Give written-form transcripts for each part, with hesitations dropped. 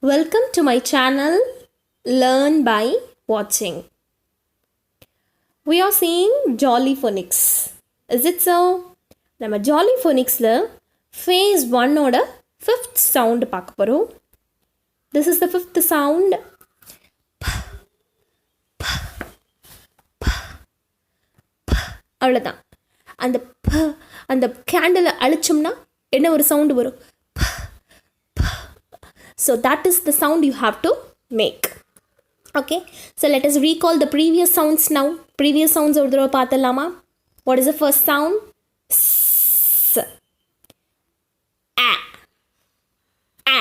Welcome to my channel Learn by Watching. We are seeing Jolly phonics. Is it so? நம்ம Jolly phonicsல phase 1 ஓட 5th sound பார்க்க போறோம். This is the 5th sound. அவ்வளவுதான். அந்த கேண்டிலை அழிச்சோம்னா என்ன ஒரு சவுண்ட் வரும்? So that is the sound you have to make. Okay, so let us recall the previous sounds now. Previous sounds ஒரு தடவை பார்த்தலாமா? What is the first sound? S. A. A.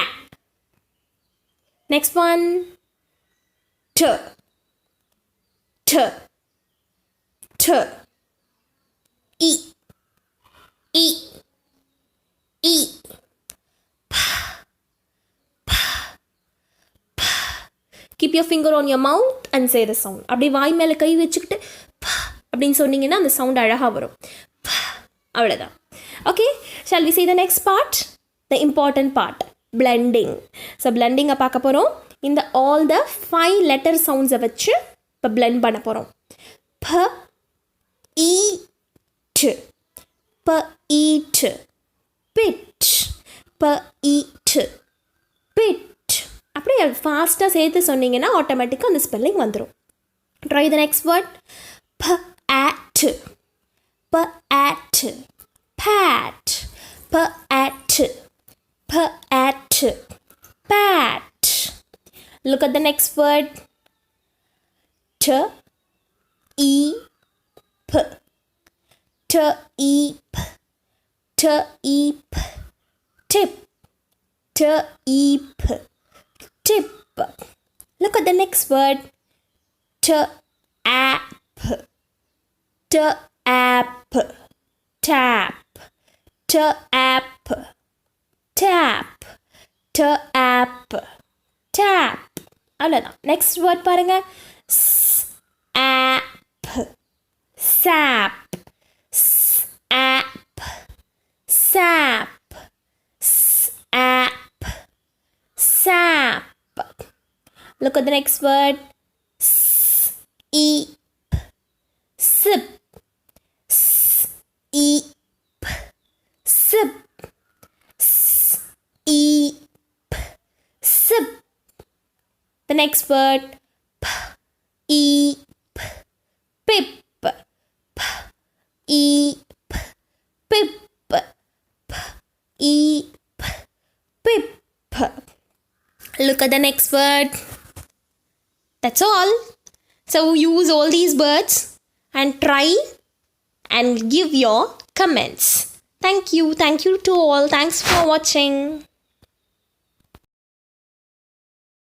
Next one. T. T. T. E. E. E. Keep your finger on your mouth and say the sound. அப்படி வாய் மேலே கை வச்சுக்கிட்டு அப்படின்னு சொன்னீங்கன்னா அந்த sound அழகாக வரும். அவ்வளோதான். Okay, shall we see the next part? The important part, blending. So blending பார்க்க போகிறோம். இந்த all the 5 letter sounds வச்சு இப்போ blend பண்ண போகிறோம். P, E, T, P, E, T, pit, P, E, T, pit. அப்படியே ஃபாஸ்ட்டாக சேர்த்து சொன்னீங்கன்னா ஆட்டோமேட்டிக்காக அந்த ஸ்பெல்லிங் வந்துடும். Try the next word. P at, p at, pat, p at, p at, pat. Look at the next word. T i ப, ட i ப, ட இ ப, டிப், ட இ ப, tip. Look at the next word. Tap, tap, tap, tap, tap, tap, tap. அவ்வளோதான். Next word பாருங்க. Sap, sap, sap, sap, sap, sap. Look at the next word. Eep, sip, eep, sip, eep, sip. The next word. Eep, pip, eep, pip, eep, pip. Look at the next word. That's all. So use all these words and try and give your comments. Thank you to all. Thanks for watching.